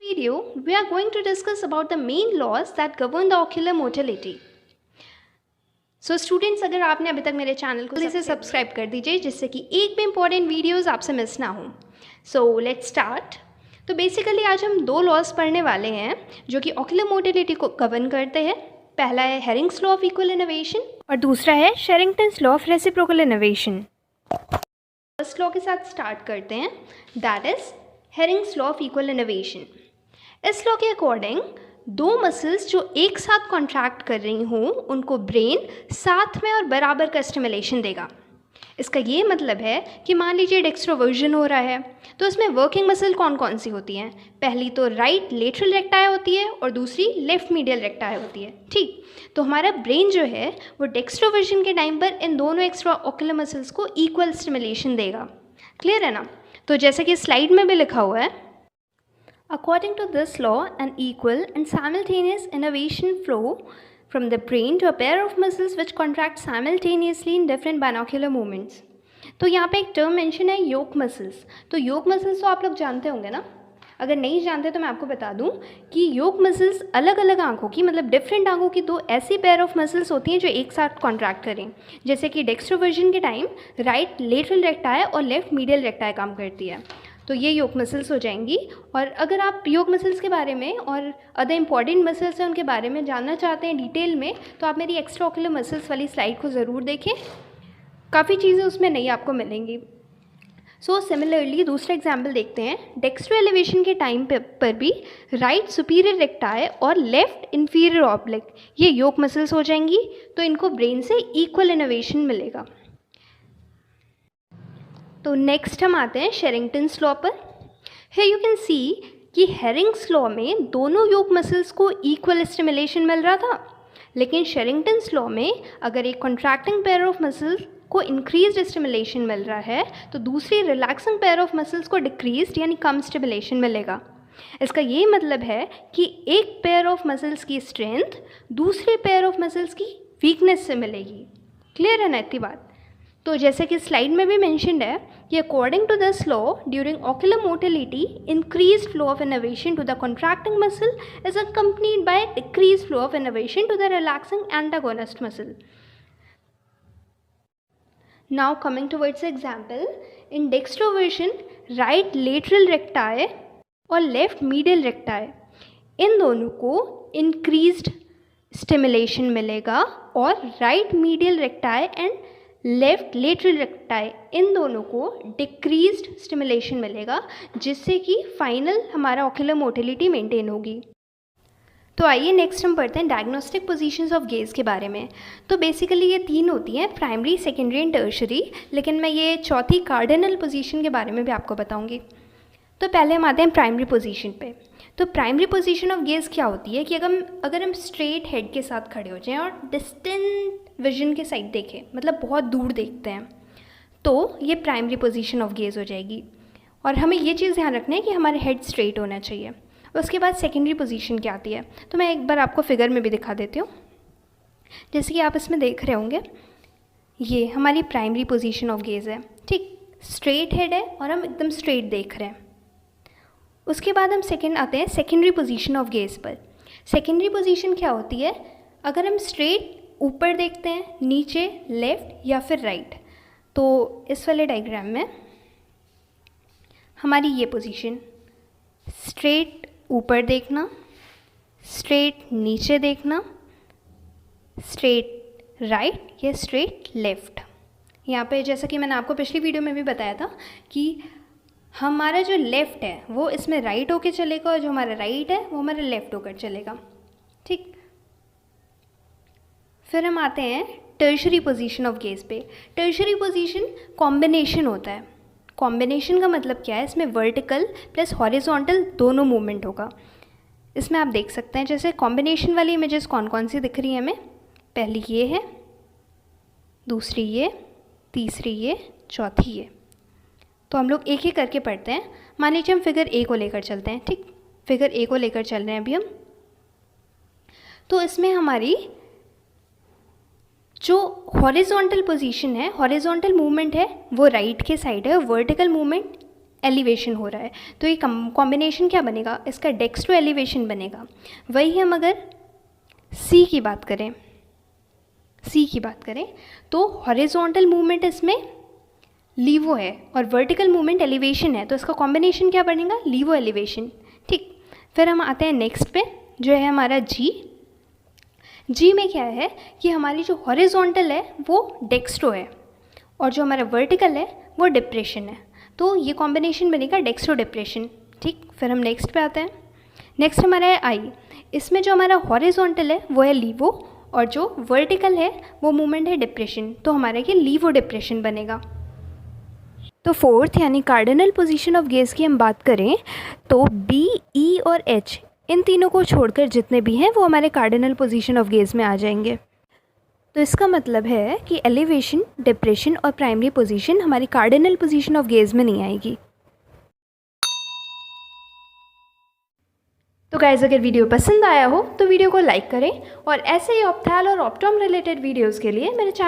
Video, we are going to discuss about the main laws that govern the ocular motility. So students, अगर आपने अभी तक मेरे channel को इसे सब्सक्राइब कर दीजिए जिससे कि एक भी इंपॉर्टेंट वीडियोस आपसे मिस ना हो. So let's start. तो बेसिकली आज हम दो लॉज पढ़ने वाले हैं जो कि ऑक्यूलर मोटिलिटी को गवर्न करते हैं. पहला है Hering's law of equal innovation और दूसरा है Sherrington's law of reciprocal innovation. First law के साथ स्टार्ट करते हैं, that is Hering's law of equal innovation. इस लॉ के अकॉर्डिंग दो मसल्स जो एक साथ कॉन्ट्रैक्ट कर रही हों उनको ब्रेन साथ में और बराबर का स्टिमुलेशन देगा. इसका ये मतलब है कि मान लीजिए डेक्स्ट्रोवर्जन हो रहा है तो इसमें वर्किंग मसल कौन कौन सी होती हैं. पहली तो राइट लेटरल रेक्टाई होती है और दूसरी लेफ्ट मीडियल रेक्टाई होती है. ठीक, तो हमारा ब्रेन जो है वो डेक्स्ट्रोवर्जन के टाइम पर इन दोनों एक्स्ट्रा ऑक्यूलर मसल्स को इक्वल स्टिमुलेशन देगा. क्लियर है ना. तो जैसे कि स्लाइड में भी लिखा हुआ है, according to this law, an equal and simultaneous innervation flow from the brain to a pair of muscles which contract simultaneously in different binocular movements. तो यहाँ पे एक टर्म मेंशन है योक मसल्स. तो योक मसल्स तो आप लोग जानते होंगे ना. अगर नहीं जानते तो मैं आपको बता दूं कि योक मसल्स अलग अलग आंखों की, मतलब डिफरेंट आंखों की दो ऐसी पेयर ऑफ मसल्स होती हैं जो एक साथ कॉन्ट्रैक्ट करें. जैसे कि डेक्स्ट्रोवर्जन के टाइम राइट लेटरल रेक्टाई और लेफ्ट मीडियल रेक्टाई काम करती है. तो ये योग मसल्स हो जाएंगी. और अगर आप योग मसल्स के बारे में और अदर इंपॉर्टेंट मसल्स हैं उनके बारे में जानना चाहते हैं डिटेल में तो आप मेरी एक्स्ट्रा ऑक्यूलर मसल्स वाली स्लाइड को ज़रूर देखें. काफ़ी चीज़ें उसमें नई आपको मिलेंगी. सो सिमिलरली दूसरा एग्जाम्पल देखते हैं. डेक्स्ट्रो एलिवेशन के टाइम पर भी राइट सुपीरियर रेक्टाई और लेफ्ट इन्फीरियर ऑब्लिक ये योग मसल्स हो जाएंगी. तो इनको ब्रेन से इक्वल इनोवेशन मिलेगा. तो नेक्स्ट हम आते हैं शेरिंगटन्स लॉ पर. है यू कैन सी कि हेरिंग्स लॉ में दोनों योक मसल्स को इक्वल स्टिमुलेशन मिल रहा था, लेकिन शेरिंगटन्स लॉ में अगर एक कॉन्ट्रैक्टिंग पेयर ऑफ मसल्स को इंक्रीज्ड स्टिमुलेशन मिल रहा है तो दूसरी रिलैक्सिंग पेयर ऑफ मसल्स को डिक्रीज्ड यानी कम स्टिमुलेशन मिलेगा. इसका ये मतलब है कि एक पेयर ऑफ मसल्स की स्ट्रेंथ दूसरे पेयर ऑफ मसल्स की वीकनेस से मिलेगी. क्लियर है ना इतनी बात. तो जैसे कि स्लाइड में भी मेंशन्ड है कि according to this law during ocular motility increased flow of innovation to the contracting muscle is accompanied by decreased flow of innovation to the relaxing antagonist muscle. Now coming towards example, in dextroversion right lateral recti और left medial recti इन दोनों को increased stimulation मिलेगा और right medial recti and left lateral recti इन दोनों को decreased stimulation मिलेगा जिससे कि फाइनल हमारा ऑक्यूलर मोटिलिटी मेंटेन होगी. तो आइए नेक्स्ट हम पढ़ते हैं डायग्नोस्टिक पोजीशंस ऑफ गेज के बारे में. तो बेसिकली ये तीन होती हैं, प्राइमरी, सेकेंडरी एंड टर्शरी, लेकिन मैं ये चौथी कार्डिनल पोजीशन के बारे में भी आपको बताऊंगी. तो पहले हम आते हैं प्राइमरी पोजीशन पे. तो प्राइमरी पोजीशन ऑफ गेज क्या होती है कि अगर हम स्ट्रेट हेड के साथ खड़े हो जाएं और डिस्टेंट विजन के साइड देखें, मतलब बहुत दूर देखते हैं, तो ये प्राइमरी पोजीशन ऑफ गेज हो जाएगी. और हमें ये चीज़ ध्यान रखना है कि हमारे हेड स्ट्रेट होना चाहिए. उसके बाद सेकेंडरी पोजीशन क्या आती है तो मैं एक बार आपको फिगर में भी दिखा देती हूँ. जैसे कि आप इसमें देख रहे होंगे, ये हमारी प्राइमरी पोजीशन ऑफ गेज है. ठीक, स्ट्रेट हेड है और हम एकदम स्ट्रेट देख रहे हैं. उसके बाद हम सेकेंड आते हैं सेकेंडरी पोजीशन ऑफ गेज पर. सेकेंडरी पोजीशन क्या होती है, अगर हम स्ट्रेट ऊपर देखते हैं, नीचे, लेफ़्ट या फिर राइट. तो इस वाले डायग्राम में हमारी ये पोजीशन, स्ट्रेट ऊपर देखना, स्ट्रेट नीचे देखना, स्ट्रेट राइट या स्ट्रेट लेफ़्ट. यहाँ पे जैसा कि मैंने आपको पिछली वीडियो में भी बताया था कि हमारा जो लेफ़्ट है वो इसमें राइट होकर चलेगा और जो हमारा राइट है वो हमारा लेफ़्ट होकर चलेगा. ठीक, फिर हम आते हैं टर्शरी पोजीशन ऑफ गेज पे. टर्शरी पोजीशन कॉम्बिनेशन होता है. कॉम्बिनेशन का मतलब क्या है, इसमें वर्टिकल प्लस हॉरिजॉन्टल दोनों मूवमेंट होगा. इसमें आप देख सकते हैं जैसे कॉम्बिनेशन वाली इमेजेस कौन कौन सी दिख रही हैं हमें. पहली ये है, दूसरी ये, तीसरी ये, चौथी ये. तो हम लोग एक एक करके पढ़ते हैं. मान लीजिए हम फिगर ए को लेकर चलते हैं. ठीक, फिगर ए को लेकर चल रहे हैं अभी हम. तो इसमें हमारी जो हॉरिजॉन्टल पोजीशन है, हॉरिजॉन्टल मूवमेंट है वो राइट के साइड है, वर्टिकल मूवमेंट एलिवेशन हो रहा है, तो ये कॉम्बिनेशन क्या बनेगा, इसका डेक्स्ट्रो एलिवेशन बनेगा। वही हम अगर सी की बात करें तो हॉरिजॉन्टल मूवमेंट इसमें लीवो है और वर्टिकल मूवमेंट एलिवेशन है, तो इसका कॉम्बिनेशन क्या बनेगा, लीवो एलिवेशन। ठीक, फिर हम आते हैं नेक्स्ट पे जो है हमारा जी में क्या है कि हमारी जो हॉरिजॉन्टल है वो डेक्स्ट्रो है और जो हमारा वर्टिकल है वो डिप्रेशन है, तो ये कॉम्बिनेशन बनेगा डेक्स्ट्रो डिप्रेशन। ठीक, फिर हम नेक्स्ट पे आते हैं। नेक्स्ट हमारा है आई, इसमें जो हमारा हॉरिजॉन्टल है वो है लीवो और जो वर्टिकल है वो मूवमेंट है डिप्रेशन, तो हमारा ये लीवो डिप्रेशन बनेगा। तो फोर्थ यानी कार्डिनल पोजीशन ऑफ गेज की हम बात करें तो बी, ई और एच इन तीनों को छोड़कर जितने भी हैं वो हमारे कार्डिनल पोजीशन ऑफ गेज में आ जाएंगे। तो इसका मतलब है कि एलिवेशन, डिप्रेशन और प्राइमरी पोजीशन हमारी कार्डिनल पोजीशन ऑफ गेज में नहीं आएगी। तो गाइस अगर वीडियो पसंद आया हो तो वीडियो को लाइक करें और ऐसे ही ऑप्थैल और ऑप्टोम रिलेटेड वीडियोस के लिए मेरे चैनल